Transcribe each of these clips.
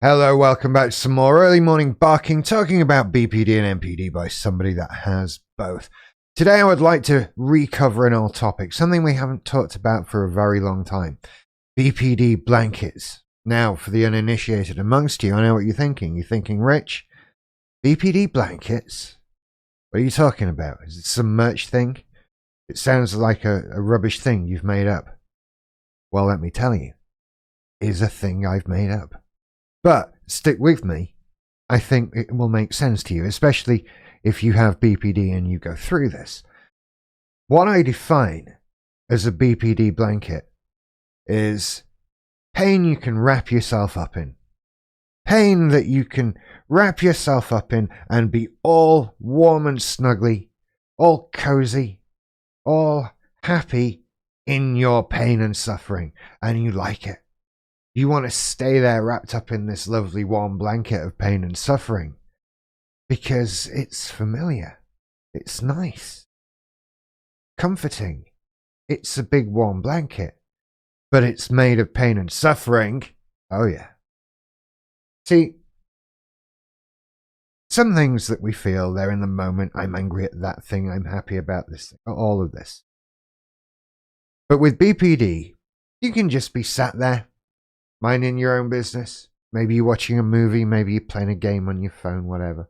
Hello, welcome back to some more early morning barking, talking about BPD and MPD by somebody that has both. Today I would like to recover an old topic, something we haven't talked about for a very long time. BPD blankets. Now, for the uninitiated amongst you, I know what you're thinking. You're thinking, Rich, BPD blankets? What are you talking about? Is it some merch thing? It sounds like a rubbish thing you've made up. Well, let me tell you, it is a thing I've made up. But stick with me. I think it will make sense to you, especially if you have BPD and you go through this. What I define as a BPD blanket is pain you can wrap yourself up in. Pain that you can wrap yourself up in and be all warm and snuggly, all cozy, all happy in your pain and suffering, and you like it. You want to stay there wrapped up in this lovely warm blanket of pain and suffering because it's familiar, it's nice, comforting. It's a big warm blanket, but it's made of pain and suffering. Oh yeah. See, some things that we feel, they're in the moment. I'm angry at that thing, I'm happy about this thing, all of this. But with BPD, you can just be sat there minding your own business. Maybe you're watching a movie, maybe you're playing a game on your phone, whatever.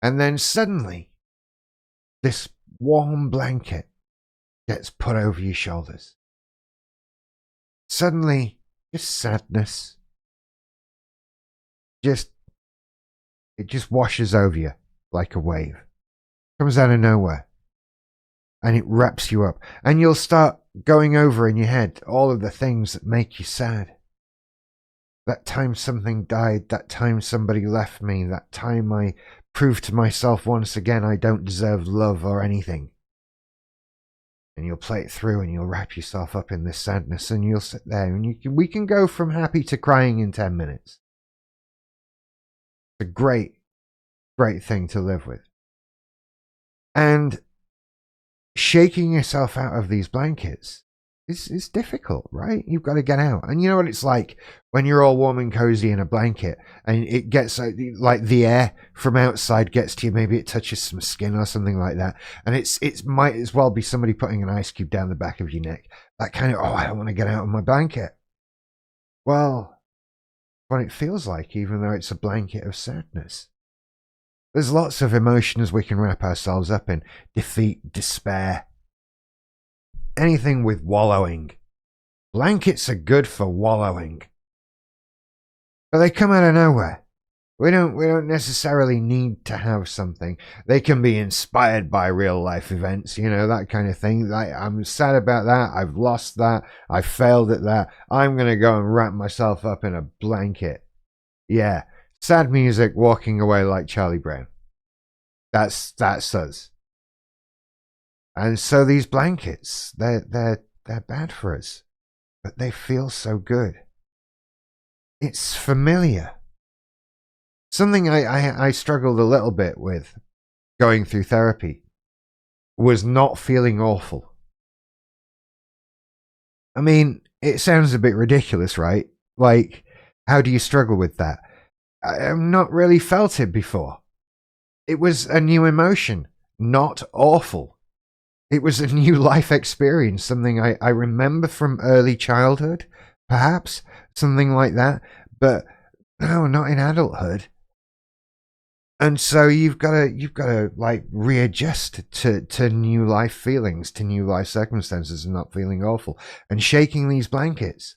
And then suddenly, this warm blanket gets put over your shoulders. Suddenly, just sadness. It just washes over you like a wave. Comes out of nowhere. And it wraps you up. And you'll start going over in your head all of the things that make you sad. That time something died, that time somebody left me, that time I proved to myself once again I don't deserve love or anything. And you'll play it through and you'll wrap yourself up in this sadness and you'll sit there and we can go from happy to crying in 10 minutes. It's a great, great thing to live with. And shaking yourself out of these blankets is difficult, right? You've got to get out. And you know what it's like when you're all warm and cozy in a blanket and it gets like the air from outside gets to you. Maybe it touches some skin or something like that. And it might as well be somebody putting an ice cube down the back of your neck. That kind of, oh, I don't want to get out of my blanket. Well, what it feels like, even though it's a blanket of sadness. There's lots of emotions we can wrap ourselves up in. Defeat, despair. Anything with wallowing. Blankets are good for wallowing. But they come out of nowhere. We don't necessarily need to have something. They can be inspired by real life events, you know, that kind of thing. Like, I'm sad about that. I've lost that. I failed at that. I'm going to go and wrap myself up in a blanket. Yeah. Sad music, walking away like Charlie Brown. That's us. And so these blankets, they're bad for us, but they feel so good. It's familiar. Something I struggled a little bit with going through therapy was not feeling awful. I mean, it sounds a bit ridiculous, right? Like, how do you struggle with that? I've not really felt it before. It was a new emotion, not awful. It was a new life experience, something I remember from early childhood, perhaps, something like that. But no, not in adulthood. And so you've got to like readjust to new life feelings, to new life circumstances, and not feeling awful. And shaking these blankets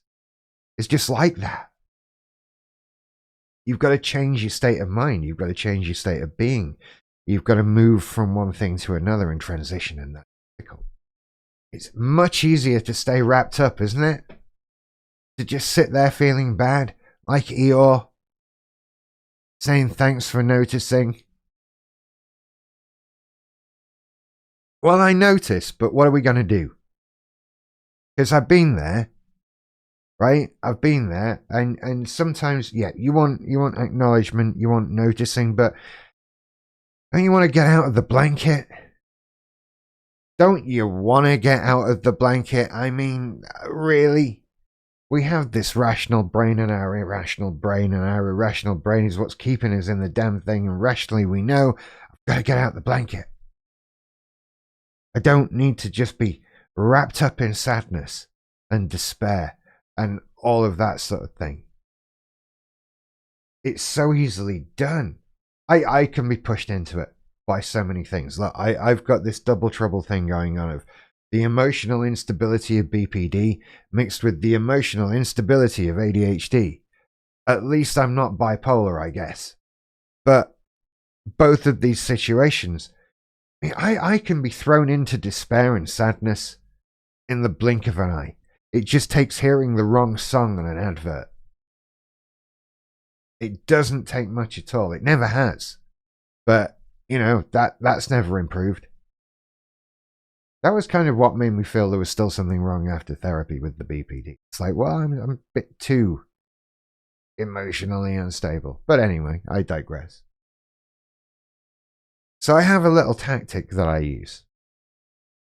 is just like that. You've got to change your state of mind. You've got to change your state of being. You've got to move from one thing to another and transition, and that's difficult. It's much easier to stay wrapped up, isn't it? To just sit there feeling bad, like Eeyore, saying thanks for noticing. Well, I notice, but what are we going to do? Because I've been there. Right? I've been there, and sometimes, yeah, you want acknowledgement, you want noticing, but don't you want to get out of the blanket? Don't you want to get out of the blanket? I mean, really? we have this rational brain and our irrational brain, and our irrational brain is what's keeping us in the damn thing, and rationally we know I've got to get out the blanket. I don't need to just be wrapped up in sadness and despair and all of that sort of thing. It's so easily done. I can be pushed into it by so many things. Look, I've got this double trouble thing going on of the emotional instability of BPD mixed with the emotional instability of ADHD. At least I'm not bipolar, I guess. But both of these situations, I can be thrown into despair and sadness in the blink of an eye. It just takes hearing the wrong song on an advert. It doesn't take much at all. It never has. But, you know, that's never improved. That was kind of what made me feel there was still something wrong after therapy with the BPD. It's like, well, I'm a bit too emotionally unstable. But anyway, I digress. So I have a little tactic that I use.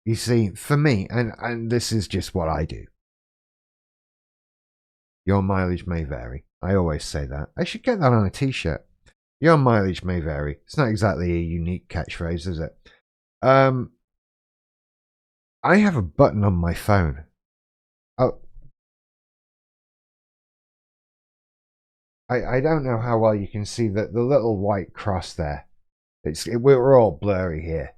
You see, for me, and this is just what I do. Your mileage may vary. I always say that. I should get that on a t-shirt. Your mileage may vary. It's not exactly a unique catchphrase, is it? I have a button on my phone. Oh, I don't know how well you can see that the little white cross there. We're all blurry here,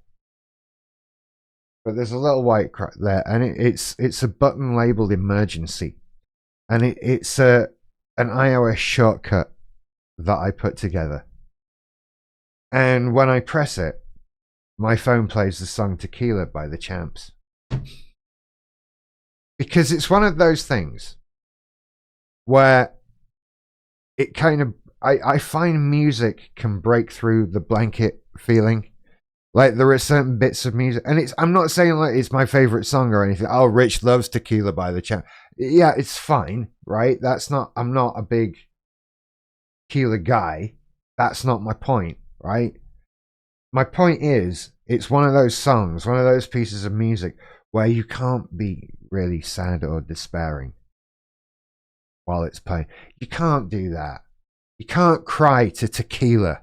but there's a little white cross there, and it's a button labeled emergency, and it's an iOS shortcut that I put together. And when I press it, my phone plays the song Tequila by the Champs. Because it's one of those things where it kind of, I find music can break through the blanket feeling. Like there are certain bits of music, and I'm not saying like it's my favorite song or anything. Oh, Rich loves Tequila by the Champs. Yeah, it's fine, right? I'm not a big tequila guy. That's not my point, right? My point is, it's one of those songs, one of those pieces of music where you can't be really sad or despairing while it's playing. You can't do that. You can't cry to Tequila.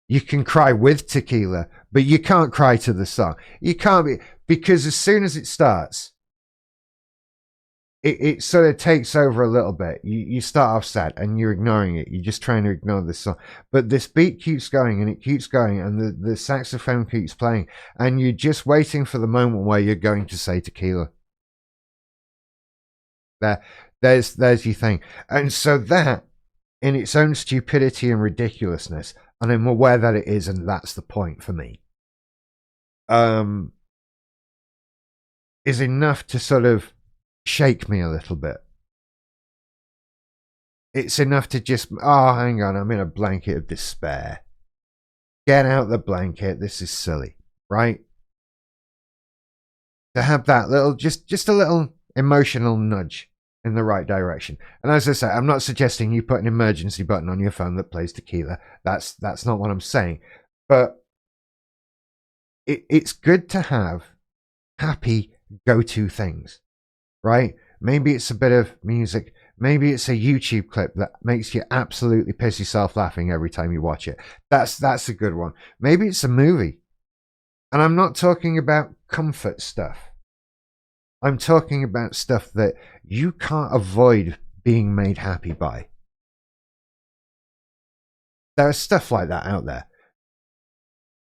You can cry with Tequila, but you can't cry to the song. You can't be, because as soon as it starts, it sort of takes over a little bit. You start off sad and you're ignoring it. You're just trying to ignore the song. But this beat keeps going and it keeps going, and the saxophone keeps playing, and you're just waiting for the moment where you're going to say Tequila. There's your thing. And so that, in its own stupidity and ridiculousness, and I'm aware that it is, and that's the point for me, is enough to sort of shake me a little bit. It's enough to just, oh, hang on, I'm in a blanket of despair. Get out the blanket, this is silly, right? To have that little, just a little emotional nudge in the right direction. And as I say, I'm not suggesting you put an emergency button on your phone that plays Tequila. That's not what I'm saying. But it's good to have happy go-to things, right? Maybe it's a bit of music. Maybe it's a YouTube clip that makes you absolutely piss yourself laughing every time you watch it. That's a good one. Maybe it's a movie. And I'm not talking about comfort stuff. I'm talking about stuff that you can't avoid being made happy by. There's stuff like that out there.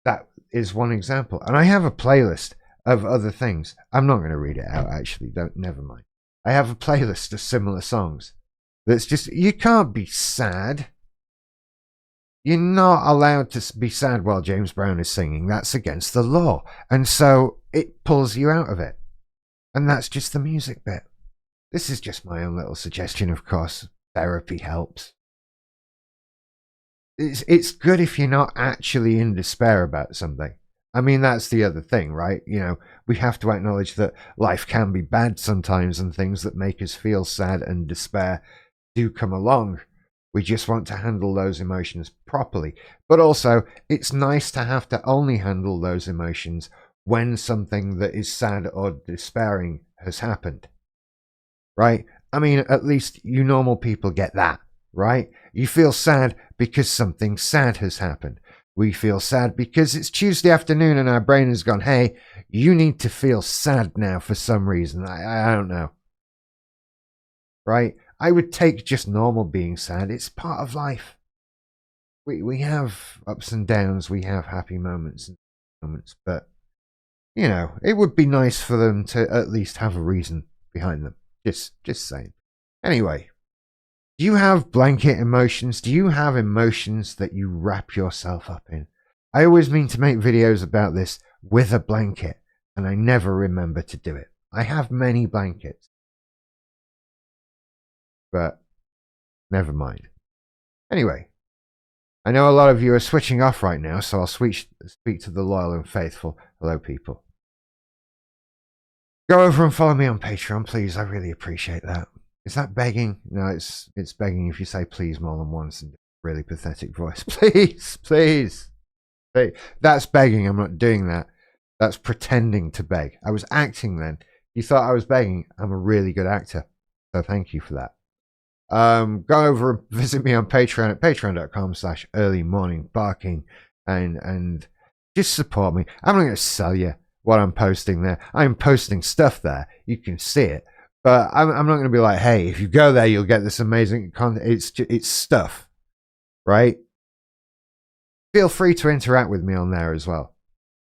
That is one example. And I have a playlist of other things. I'm not going to read it out, actually. Never mind. I have a playlist of similar songs. That's just, you can't be sad. You're not allowed to be sad while James Brown is singing. That's against the law. And so it pulls you out of it. And that's just the music bit. This is just my own little suggestion, of course. Therapy helps. It's good if you're not actually in despair about something. I mean, that's the other thing, right? You know, we have to acknowledge that life can be bad sometimes, and things that make us feel sad and despair do come along. We just want to handle those emotions properly. But also, it's nice to have to only handle those emotions when something that is sad or despairing has happened, right? I mean, at least you normal people get that, right? You feel sad because something sad has happened. We feel sad because it's Tuesday afternoon and our brain has gone, hey, you need to feel sad now for some reason. I don't know. Right? I would take just normal being sad. It's part of life. We have ups and downs. We have happy moments and moments. But, you know, it would be nice for them to at least have a reason behind them. Just saying. Anyway. Do you have blanket emotions? Do you have emotions that you wrap yourself up in? I always mean to make videos about this with a blanket, and I never remember to do it. I have many blankets, but never mind. Anyway, I know a lot of you are switching off right now, so I'll speak to the loyal and faithful. Hello, people. Go over and follow me on Patreon, please. I really appreciate that. Is that begging? No, it's begging if you say please more than once in a really pathetic voice. Please, please. That's begging. I'm not doing that. That's pretending to beg. I was acting then. You thought I was begging. I'm a really good actor. So thank you for that. Go over and visit me on Patreon at patreon.com/earlymorningbarking and just support me. I'm not going to sell you what I'm posting there. I'm posting stuff there. You can see it. But I'm not going to be like, hey, if you go there, you'll get this amazing content. It's stuff, right? Feel free to interact with me on there as well.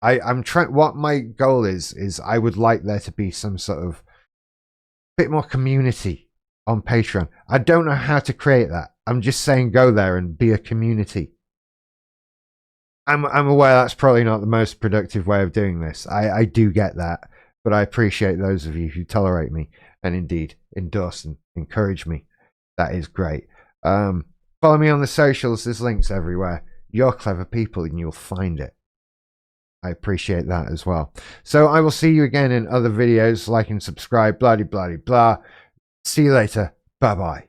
I'm trying. What my goal is I would like there to be some sort of bit more community on Patreon. I don't know how to create that. I'm just saying go there and be a community. I'm aware that's probably not the most productive way of doing this. I do get that, but I appreciate those of you who tolerate me and indeed endorse and encourage me. That is great. Follow me on the socials. There's links everywhere. You're clever people and you'll find it. I appreciate that as well. So I will see you again in other videos. Like and subscribe. Blah, blah, blah, blah. See you later. Bye-bye.